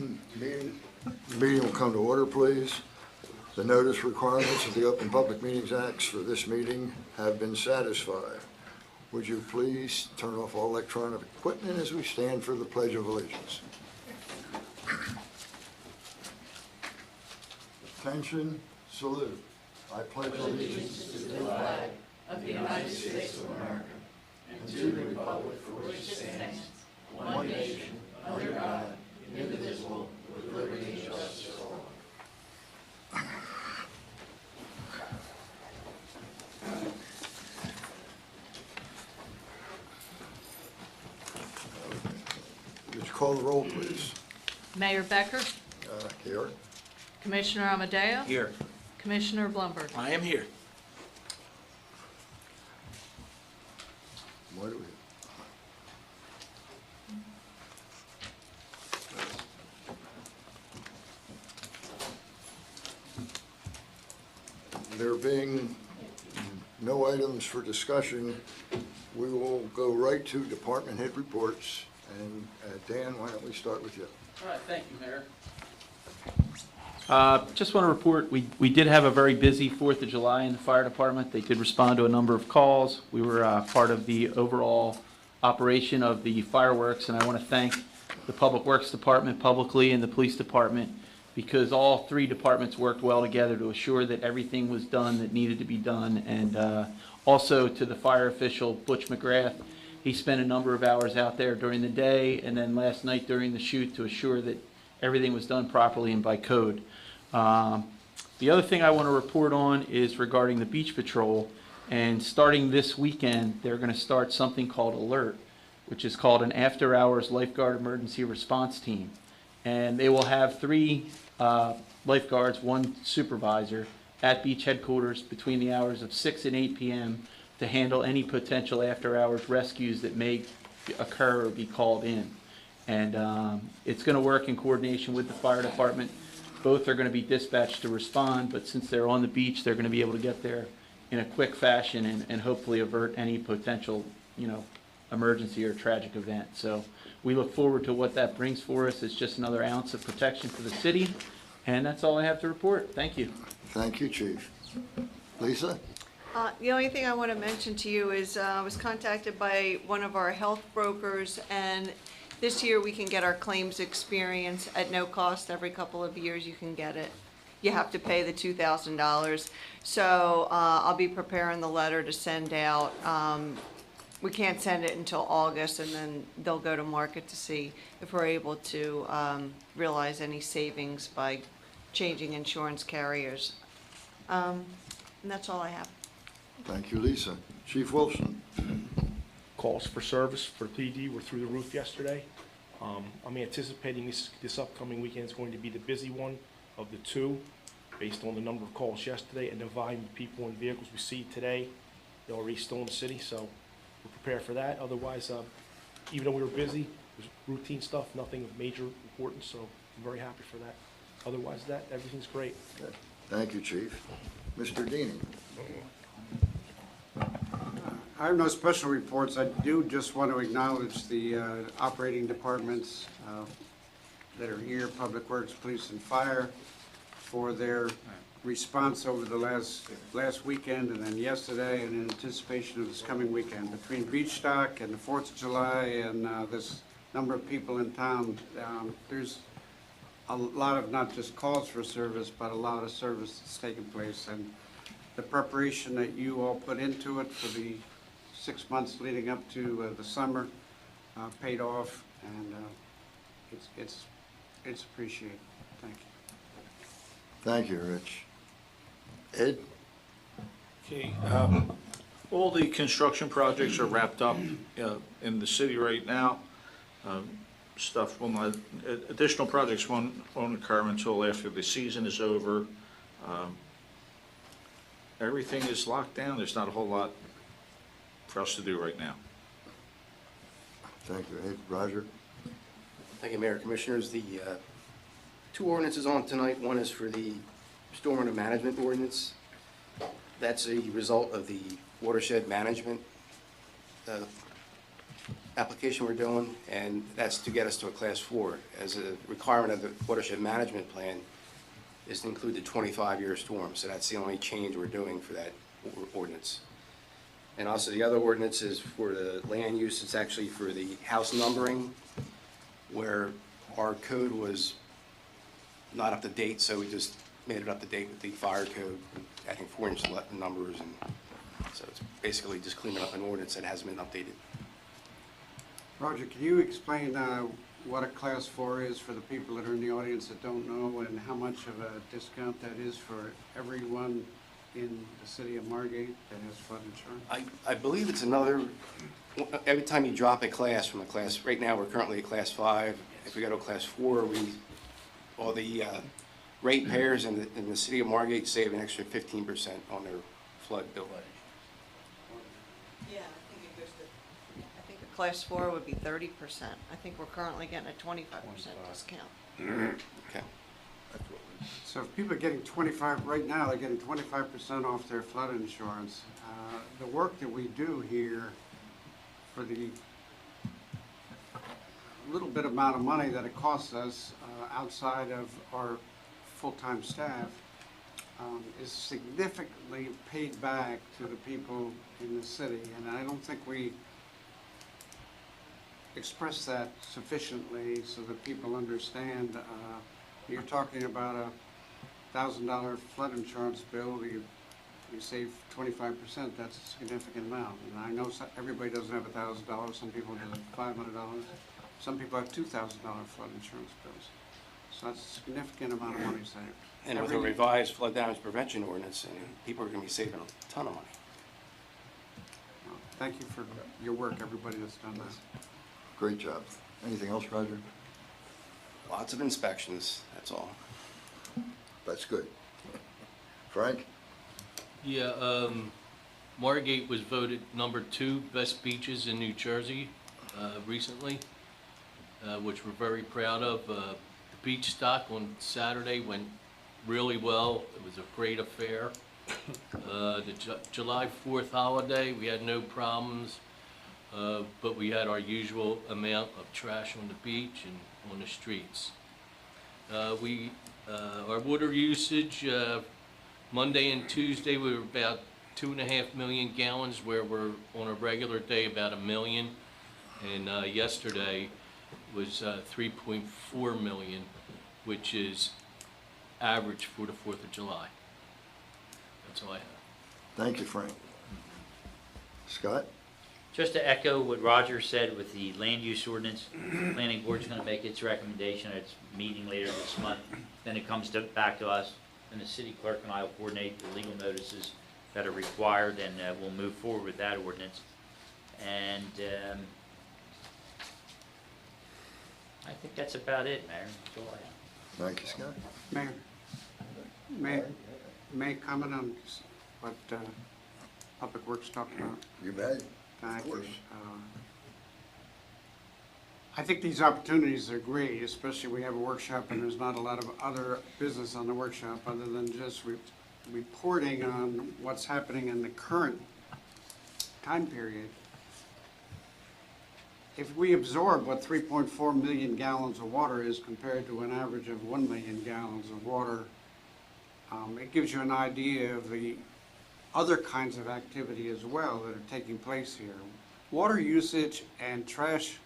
Meeting will come to order, please. The notice requirements of the Open Public Meetings Acts for this meeting have been satisfied. Would you please turn off all electronic equipment as we stand for the Pledge of Allegiance? Attention, salute. I pledge allegiance to the flag of the United States of America and to the republic for which it stands, one nation, under God, indivisible, with liberty and justice for all. Would you call the roll, please? Mayor Becker, Here. Commissioner Amadeo, Here. Commissioner Blumberg. I am here. What do we? There being no items for discussion, we will go right to department head reports. And Dan, why don't we start with you? All right, thank you, Mayor. Just want to report, we did have a very busy 4th of July in the fire department. They did respond to a number of calls. We were part of the overall operation of the fireworks, and I want to thank the Public Works Department publicly and the Police Department, because all three departments worked well together to assure that everything was done that needed to be done. And also to the fire official, Butch McGrath. He spent a number of hours out there during the day and then last night during the shoot to assure that everything was done properly and by code. The other thing I want to report on is regarding the beach patrol. And starting this weekend, they're going to start something called Alert, which is called an after-hours lifeguard emergency response team. And they will have 3 lifeguards, 1 supervisor at beach headquarters between the hours of 6 and 8 p.m. to handle any potential after-hours rescues that may occur or be called in. And it's going to work in coordination with the fire department. Both are going to be dispatched to respond, but since they're on the beach, they're going to be able to get there in a quick fashion and hopefully avert any potential, emergency or tragic event. So we look forward to what that brings for us. It's just another ounce of protection for the city, and that's all I have to report. Thank you. Thank you, Chief. Lisa? The only thing I want to mention to you is I was contacted by one of our health brokers, and this year we can get our claims experience at no cost. Every couple of years you can get it. You have to pay the $2,000. So I'll be preparing the letter to send out. We can't send it until August, and then they'll go to market to see if we're able to realize any savings by changing insurance carriers. And that's all I have. Thank you, Lisa. Chief Wilson? Calls for service for PD were through the roof yesterday. I'm anticipating this upcoming weekend is going to be the busy one of the 2, based on the number of calls yesterday and the volume of people and vehicles we see today. They're already still in the city, so we're prepared for that. Otherwise, even though we were busy, it was routine stuff, nothing of major importance, so I'm very happy for that. Otherwise, everything's great. Okay. Thank you, Chief. Mr. Deany? I have no special reports. I do just want to acknowledge the operating departments that are here, Public Works, Police, and Fire, for their response over the last weekend and then yesterday, and in anticipation of this coming weekend. Between Beach Stock and the 4th of July and this number of people in town, there's a lot of not just calls for service, but a lot of service that's taking place. And the preparation that you all put into it for the 6 months leading up to the summer paid off, and it's appreciated. Thank you. Thank you, Rich. Ed? Okay, all the construction projects are wrapped up in the city right now. Stuff will not, additional projects won't occur until after the season is over. Everything is locked down. There's not a whole lot for us to do right now. Thank you, Ed. Roger? Thank you, Mayor, Commissioners. The 2 ordinances on tonight. One is for the stormwater management ordinance. That's a result of the watershed management application we're doing, and that's to get us to a Class 4. As a requirement of the watershed management plan is to include the 25-year storm, so that's the only change we're doing for that ordinance. And also, the other ordinance is for the land use, it's actually for the house numbering, where our code was not up to date, so we just made it up to date with the fire code, adding 4-inch numbers, and so it's basically just cleaning up an ordinance that hasn't been updated. Roger, can you explain what a Class 4 is for the people that are in the audience that don't know, and how much of a discount that is for everyone in the city of Margate that has flood insurance? I believe it's another, every time you drop a class from a class, right now, we're currently a Class 5. If we go to a Class 4, all the ratepayers in the city of Margate save an extra 15% on their flood bill. Yeah, I think a Class 4 would be 30%. I think we're currently getting a 25% discount. Okay. So if people are getting 25, right now, they're getting 25% off their flood insurance. The work that we do here for the little bit amount of money that it costs us outside of our full-time staff is significantly paid back to the people in the city. And I don't think we express that sufficiently so that people understand. You're talking about a $1,000 flood insurance bill, you save 25%, that's a significant amount. And I know everybody doesn't have $1,000, some people have $500, some people have $2,000 flood insurance bills. So that's a significant amount of money saved. And with a revised flood damage prevention ordinance, people are going to be saving a ton of money. Well, thank you for your work, everybody that's done that. Great job. Anything else, Roger? Lots of inspections, that's all. That's good. Frank? Yeah, Margate was voted number 2 best beaches in New Jersey recently, which we're very proud of. The beach stock on Saturday went really well. It was a great affair. The July 4th holiday, we had no problems, but we had our usual amount of trash on the beach and on the streets. Our water usage, Monday and Tuesday, we were about 2.5 million gallons, where we're on a regular day about 1 million. And yesterday was 3.4 million, which is average for the 4th of July. That's all I have. Thank you, Frank. Scott? Just to echo what Roger said with the land use ordinance, planning board's gonna make its recommendation at its meeting later this month. Then it comes back to us, and the city clerk and I will coordinate the legal notices that are required, and we'll move forward with that ordinance. And I think that's about it, Mayor. That's all I have. Thank you, Scott. Mayor, may I comment on what Public Works talked about? You bet. Thank Of you. course. I think these opportunities are great, especially we have a workshop and there's not a lot of other business on the workshop other than just reporting on what's happening in the current time period. If we absorb what 3.4 million gallons of water is compared to an average of 1 million gallons of water, it gives you an idea of the other kinds of activity as well that are taking place here. Water usage and trash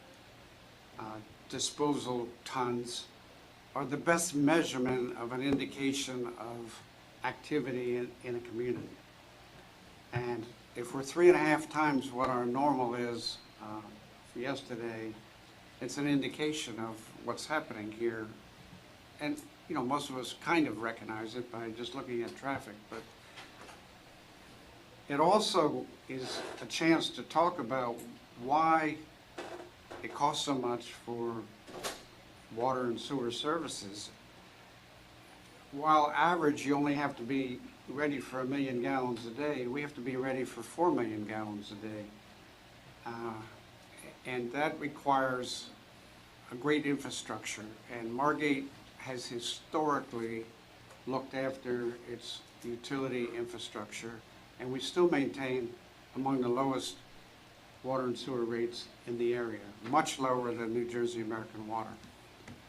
disposal tons are the best measurement of an indication of activity in a community. And if we're 3.5 times what our normal is for yesterday, it's an indication of what's happening here. And, you know, most of us kind of recognize it by just looking at traffic, but it also is a chance to talk about why it costs so much for water and sewer services. While average, you only have to be ready for 1 million gallons a day, we have to be ready for 4 million gallons a day. And that requires a great infrastructure. And Margate has historically looked after its utility infrastructure, and we still maintain among the lowest water and sewer rates in the area, much lower than New Jersey American Water,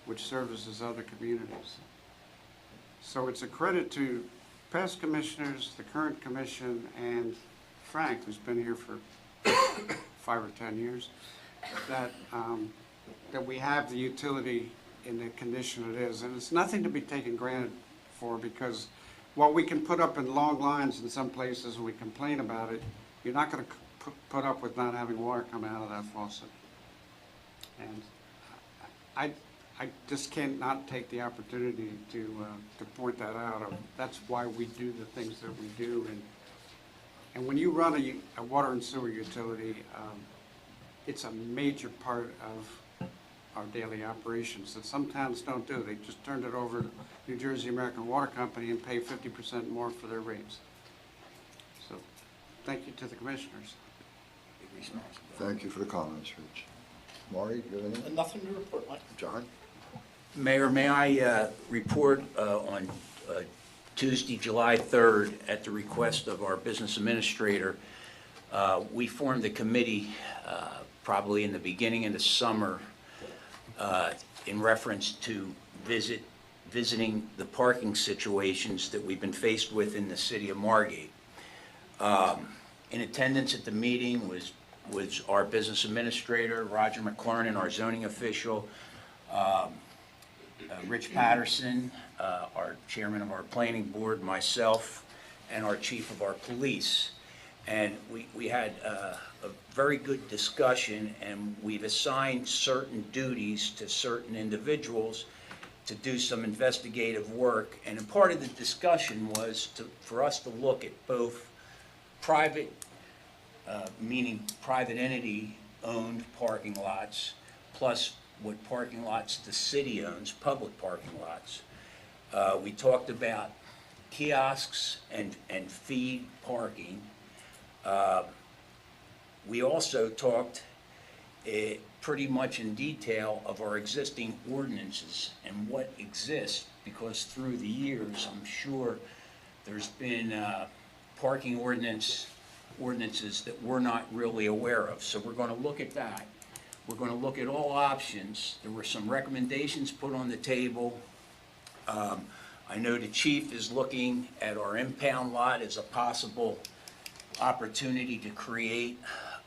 which services other communities. So it's a credit to past commissioners, the current commission, and Frank, who's been here for 5 or 10 years, that we have the utility in the condition it is. And it's nothing to be taken granted for, because while we can put up in long lines in some places and we complain about it, you're not going to put up with not having water coming out of that faucet. And I just can't not take the opportunity to point that out. That's why we do the things that we do. And when you run a water and sewer utility, it's a major part of our daily operations that some towns don't do. They just turned it over to New Jersey American Water Company and pay 50% more for their rates. So thank you to the commissioners. Thank you for the comments, Rich. Maury, you have anything? Nothing to report, Mike. John? Mayor, may I report on Tuesday, July 3rd, at the request of our business administrator, we formed a committee probably in the beginning of the summer in reference to visiting the parking situations that we've been faced with in the city of Margate. In attendance at the meeting was our business administrator, Roger McLaurin, our zoning official, Rich Patterson, our chairman of our planning board, myself, and our chief of our police. And we had a very good discussion, and we've assigned certain duties to certain individuals to do some investigative work. And a part of the discussion was for us to look at both private, meaning private entity-owned parking lots, plus what parking lots the city owns, public parking lots. We talked about kiosks and feed parking. We also talked pretty much in detail of our existing ordinances and what exists, because through the years, I'm sure there's been parking ordinances that we're not really aware of. So we're going to look at that. We're going to look at all options. There were some recommendations put on the table. I know the chief is looking at our impound lot as a possible opportunity to create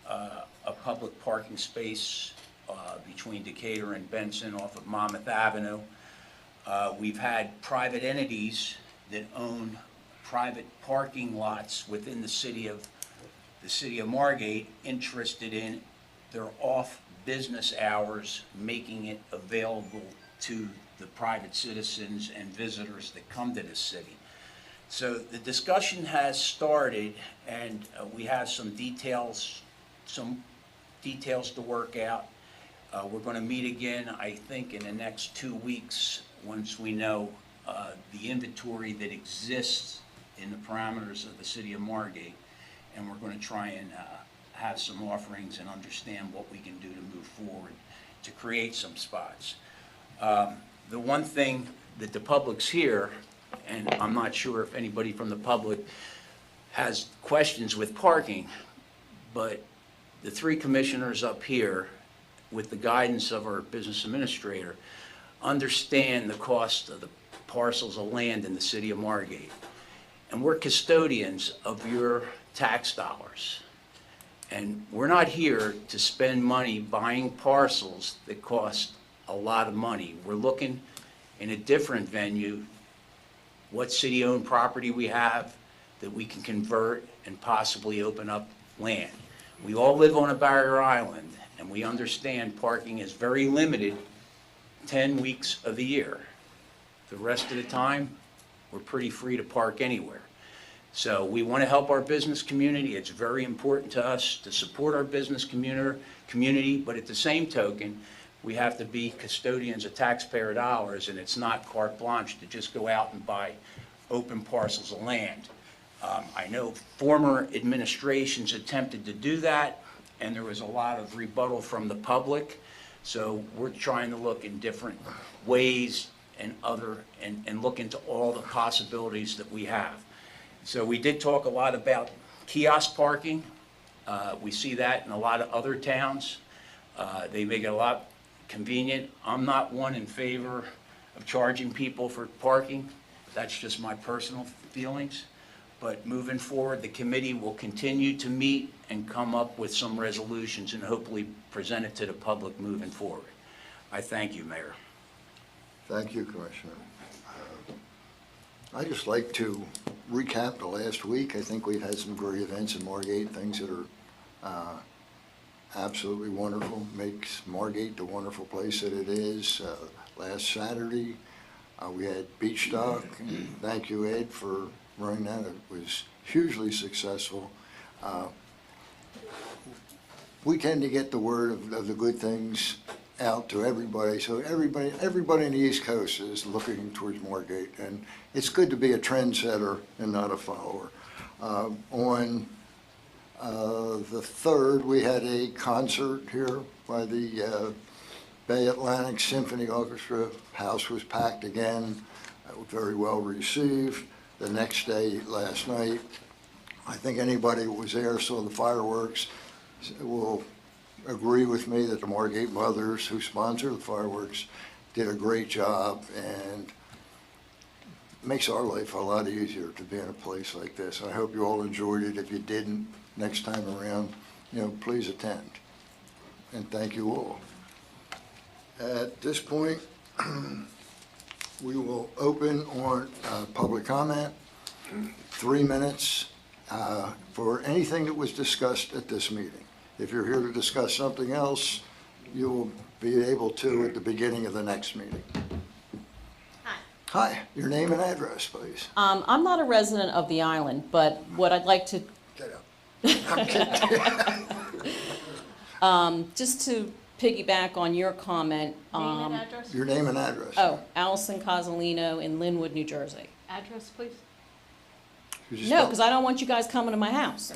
a public parking space between Decatur and Benson off of Monmouth Avenue. We've had private entities that own private parking lots within the city of Margate interested in their off-business hours, making it available to the private citizens and visitors that come to this city. So the discussion has started, and we have some details to work out. We're going to meet again, I think, in the next 2 weeks once we know the inventory that exists in the parameters of the city of Margate, and we're going to try and have some offerings and understand what we can do to move forward to create some spots. The one thing that the public's here, and I'm not sure if anybody from the public has questions with parking, but the 3 commissioners up here, with the guidance of our business administrator, understand the cost of the parcels of land in the city of Margate. And we're custodians of your tax dollars. And we're not here to spend money buying parcels that cost a lot of money. We're looking in a different venue what city-owned property we have that we can convert and possibly open up land. We all live on a barrier island, and we understand parking is very limited 10 weeks of the year. The rest of the time, we're pretty free to park anywhere. So we want to help our business community. It's very important to us to support our business community, but at the same token, we have to be custodians of taxpayer dollars, and it's not carte blanche to just go out and buy open parcels of land. I know former administrations attempted to do that, and there was a lot of rebuttal from the public. So we're trying to look in different ways and look into all the possibilities that we have. So we did talk a lot about kiosk parking. We see that in a lot of other towns. They make it a lot convenient. I'm not one in favor of charging people for parking. That's just my personal feelings. But moving forward, the committee will continue to meet and come up with some resolutions and hopefully present it to the public moving forward. I thank you, Mayor. Thank you, Commissioner. I'd just like to recap the last week. I think we've had some great events in Margate, things that are absolutely wonderful, makes Margate the wonderful place that it is. Last Saturday, we had Beach Dock. Thank you, Ed, for running that. It was hugely successful. We tend to get the word of the good things out to everybody, so everybody in the East Coast is looking towards Margate, and it's good to be a trendsetter and not a follower. On the 3rd, we had a concert here by the Bay Atlantic Symphony Orchestra. House was packed again, very well received. The next day, last night, I think anybody who was there saw the fireworks will agree with me that the Margate Mothers, who sponsor the fireworks, did a great job, and makes our life a lot easier to be in a place like this. I hope you all enjoyed it. If you didn't, next time around, please attend. And thank you all. At this point, we will open on public comment. 3 minutes for anything that was discussed at this meeting. If you're here to discuss something else, you'll be able to at the beginning of the next meeting. Hi. Hi, your name and address, please. I'm not a resident of the island, but what I'd like to, Get up. I'm kidding. just to piggyback on your comment. Name and address? Your name and address. Oh, Allison Cozzolino in Linwood, New Jersey. Address, please. Could you No, spell- because I don't want you guys coming to my house.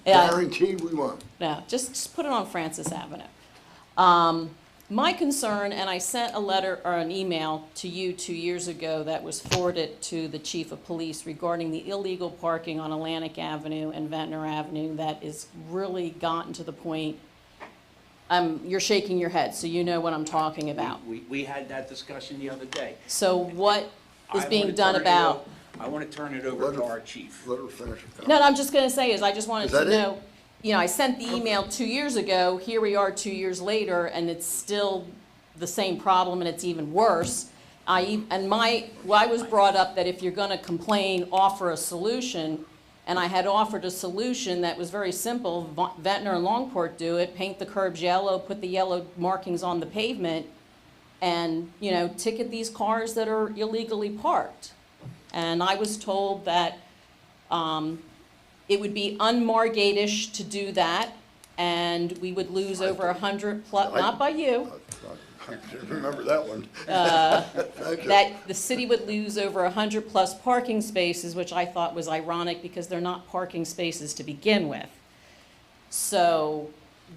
Guaranteed we won't. No, just put it on Francis Avenue. My concern, and I sent a letter or an email to you 2 years ago that was forwarded to the chief of police regarding the illegal parking on Atlantic Avenue and Ventnor Avenue that is really gotten to the point, you're shaking your head, so you know what I'm talking about. We had that discussion the other day. So what is I being wanna done turn it about? o- I want to turn it over to our chief. Let her finish her comment. No, I'm just gonna say is I just wanted Is to that it? know, I sent the email 2 years ago, here we are 2 years later, and it's still the same problem and it's even worse. I was brought up that if you're gonna complain, offer a solution, and I had offered a solution that was very simple. Ventnor and Longport do it, paint the curbs yellow, put the yellow markings on the pavement, and, ticket these cars that are illegally parked. And I was told that it would be un-Margate-ish to do that, and we would lose over 100 plus, not by you, I remember that one. Thank you. that the city would lose over 100 plus parking spaces, which I thought was ironic because they're not parking spaces to begin with. So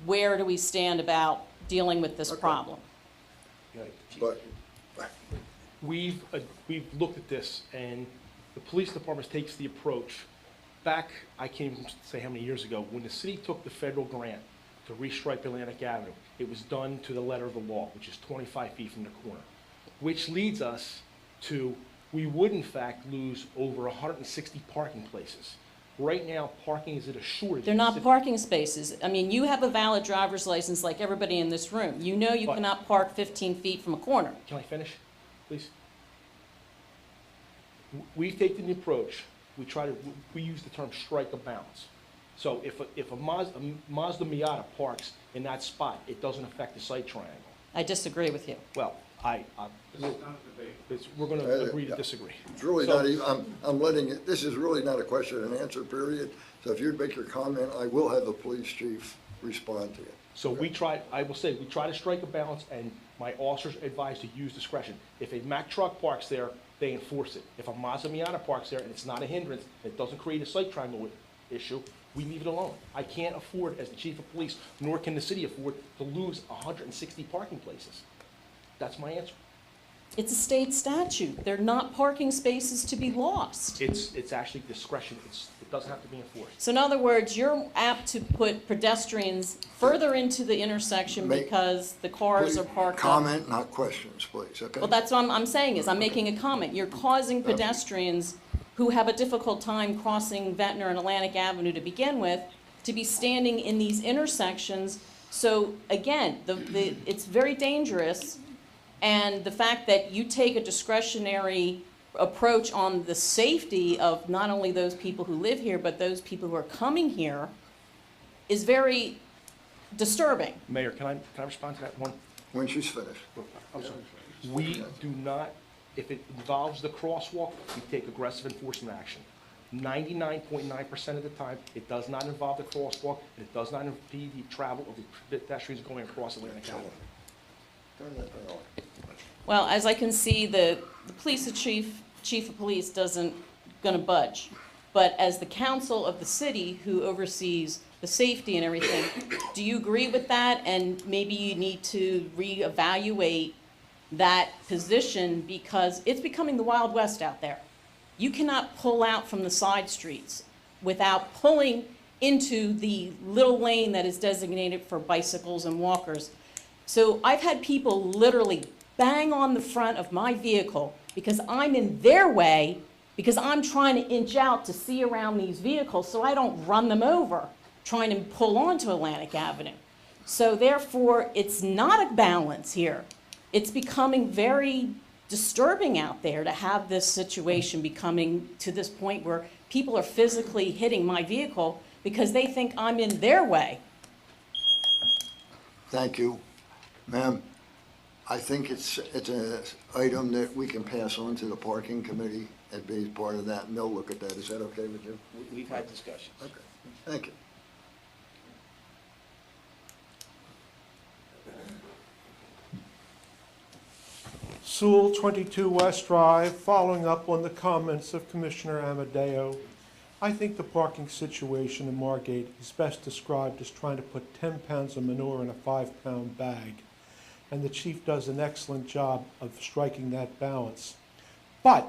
where do we stand about dealing with this problem? But We've looked at this, and the police department takes the approach. Back, I can't even say how many years ago, when the city took the federal grant to restripe Atlantic Avenue, it was done to the letter of the law, which is 25 feet from the corner, which leads us to, we would in fact lose over 160 parking places. Right now, parking is at a shortage. They're not parking spaces. I mean, you have a valid driver's license like everybody in this room. You know you But- cannot park 15 feet from a corner. Can I finish, please? We've taken the approach, we use the term strike a balance. So if a Mazda Miata parks in that spot, it doesn't affect the site triangle. I disagree with you. Well, we're gonna agree to disagree. it's really So- not even, I'm letting it, this is really not a question and answer period. So if you'd make your comment, I will have the police chief respond to you. So I will say, we try to strike a balance, and my officers advise to use discretion. If a Mack truck parks there, they enforce it. If a Mazda Miata parks there and it's not a hindrance, it doesn't create a site triangle issue, we leave it alone. I can't afford, as the chief of police, nor can the city afford, to lose 160 parking places. That's my answer. It's a state statute. They're not parking spaces to be lost. It's actually discretion, it doesn't have to be enforced. So in other words, you're apt to put pedestrians further into the intersection Make- because the cars are parked up. Comment, not questions, please, okay? Well, that's what I'm saying, is I'm making a comment. You're causing pedestrians who have a difficult time crossing Ventnor and Atlantic Avenue to begin with, to be standing in these intersections. So again, it's very dangerous, and the fact that you take a discretionary approach on the safety of not only those people who live here, but those people who are coming here, is very disturbing. Mayor, can I respond to that one? When she's finished. I'm sorry. We do not, if it involves the crosswalk, we take aggressive enforcement action. 99.9% of the time, it does not involve the crosswalk, and it does not impede the travel of the pedestrians going across Atlantic Avenue. Turn that thing on. Well, as I can see, the chief of police doesn't gonna budge. But as the council of the city who oversees the safety and everything, do you agree with that? And maybe you need to reevaluate that position, because it's becoming the Wild West out there. You cannot pull out from the side streets without pulling into the little lane that is designated for bicycles and walkers. So I've had people literally bang on the front of my vehicle because I'm in their way, because I'm trying to inch out to see around these vehicles so I don't run them over trying to pull onto Atlantic Avenue. So therefore, it's not a balance here. It's becoming very disturbing out there to have this situation becoming to this point where people are physically hitting my vehicle because they think I'm in their way. Thank you. Ma'am, I think it's an item that we can pass on to the parking committee and be part of that, and they'll look at that. Is that okay with you? We've had discussions. Okay, thank you. Sewell, 22 West Drive, following up on the comments of Commissioner Amadeo. I think the parking situation in Margate is best described as trying to put 10 pounds of manure in a 5-pound bag. And the chief does an excellent job of striking that balance. But,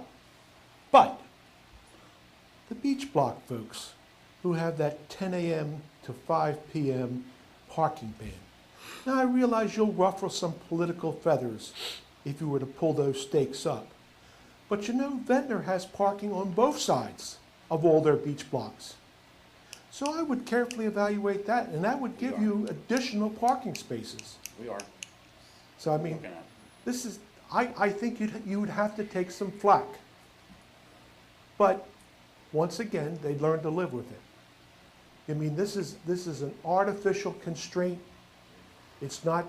the beach block folks who have that 10 a.m. to 5 p.m. parking ban. Now, I realize you'll ruffle some political feathers if you were to pull those stakes up. But you know, Ventnor has parking on both sides of all their beach blocks. So I would carefully evaluate that, and that would give you additional parking spaces. We are. So I mean, this is, I think you would have to take some flack. But once again, they'd learn to live with it. I mean, this is an artificial constraint. It's not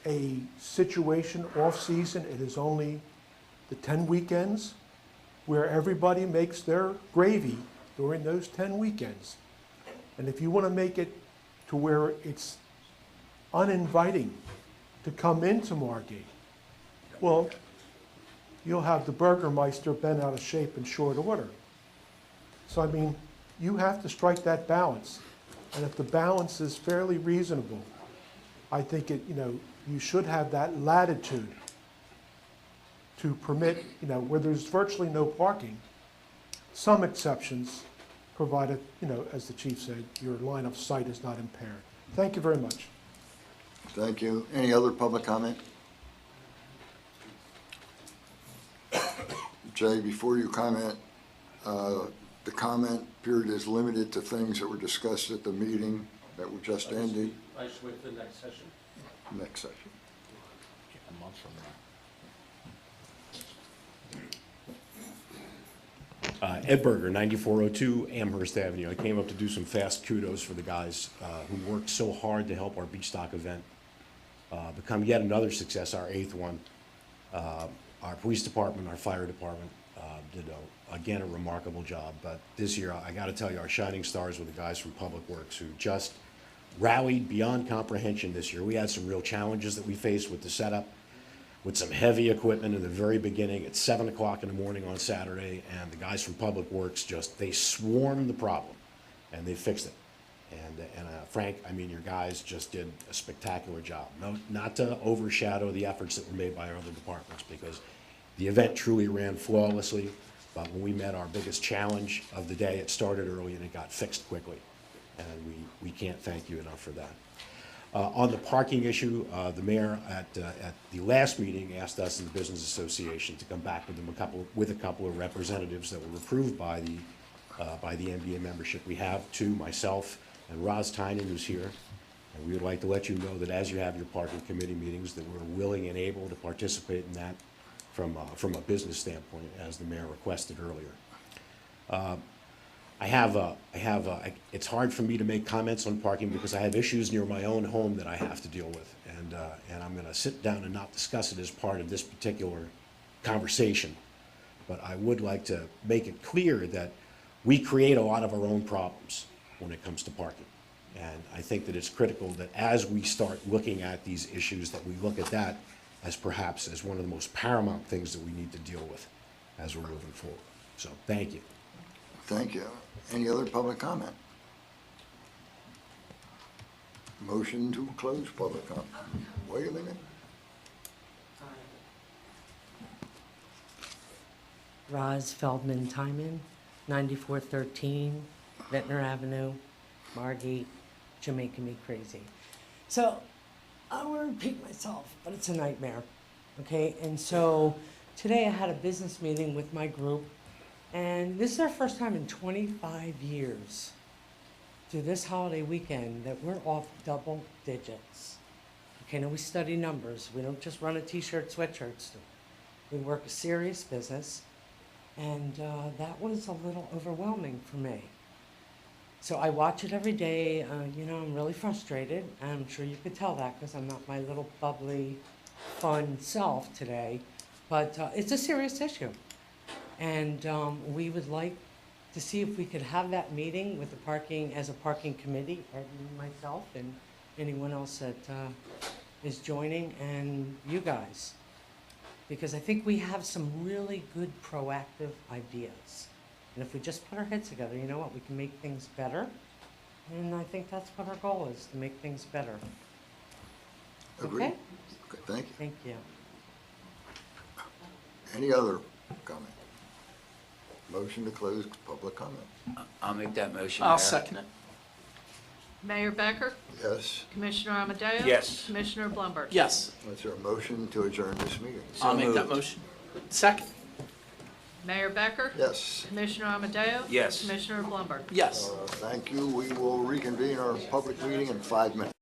a situation off-season. It is only the 10 weekends where everybody makes their gravy during those 10 weekends. And if you want to make it to where it's uninviting to come into Margate, well, you'll have the Burgermeister bent out of shape in short order. So, I mean, you have to strike that balance. And if the balance is fairly reasonable, I think you should have that latitude to permit, where there's virtually no parking, some exceptions, provided, as the chief said, your line of sight is not impaired. Thank you very much. Thank you. Any other public comment? Jay, before you comment, the comment period is limited to things that were discussed at the meeting that were just ended. I just wait for the next session. Next session. A month from now. Ed Berger, 9402 Amherst Avenue. I came up to do some fast kudos for the guys who worked so hard to help our beach stock event become yet another success, our 8th one. Our police department, our fire department did, again, a remarkable job. But this year, I got to tell you, our shining stars were the guys from Public Works who just rallied beyond comprehension this year. We had some real challenges that we faced with the setup, with some heavy equipment in the very beginning at 7 o'clock in the morning on Saturday, and the guys from Public Works they swarmed the problem, and they fixed it. And Frank, I mean, your guys just did a spectacular job. No, not to overshadow the efforts that were made by our other departments, because the event truly ran flawlessly, but when we met our biggest challenge of the day, it started early and it got fixed quickly. And we can't thank you enough for that. On the parking issue, the mayor at the last meeting asked us in the Business Association to come back with a couple of representatives that were approved by the MBA membership. We have two, myself and Roz Tynan, who's here. And we would like to let you know that as you have your parking committee meetings, that we're willing and able to participate in that from a business standpoint, as the mayor requested earlier. It's hard for me to make comments on parking because I have issues near my own home that I have to deal with. And I'm gonna sit down and not discuss it as part of this particular conversation. But I would like to make it clear that we create a lot of our own problems when it comes to parking. And I think that it's critical that as we start looking at these issues, that we look at that as perhaps as one of the most paramount things that we need to deal with as we're moving forward. So, thank you. Thank you. Any other public comment? Motion to close public comment. Wait a minute. Roz Feldman Timon, 9413 Ventnor Avenue, Margate, Jamaica Me Crazy. So, I don't want to repeat myself, but it's a nightmare, okay? And so, today I had a business meeting with my group, and this is our first time in 25 years through this holiday weekend that we're off double digits. Okay, now we study numbers. We don't just run a t-shirt, sweatshirts. We work a serious business, and that was a little overwhelming for me. So I watch it every day. I'm really frustrated, and I'm sure you could tell that because I'm not my little bubbly, fun self today. But it's a serious issue. And we would like to see if we could have that meeting with the parking, as a parking committee, Ed and myself and anyone else that is joining, and you guys. Because I think we have some really good proactive ideas. And if we just put our heads together, you know what, we can make things better. And I think that's what our goal is, to make things better. Agreed. Okay? Okay, thank you. Thank you. Any other comment? Motion to close public comment. I'll make that motion, I'll Mayor. second it. Mayor Becker, Yes. Commissioner Amadeo? Yes. Commissioner Blumberg? Yes, Is there a motion to adjourn this meeting? So I'll make that moved. motion. Second. Mayor Becker? Yes. Commissioner Amadeo? Yes. Commissioner Blumberg? Yes. Thank you. We will reconvene our public meeting in 5 minutes.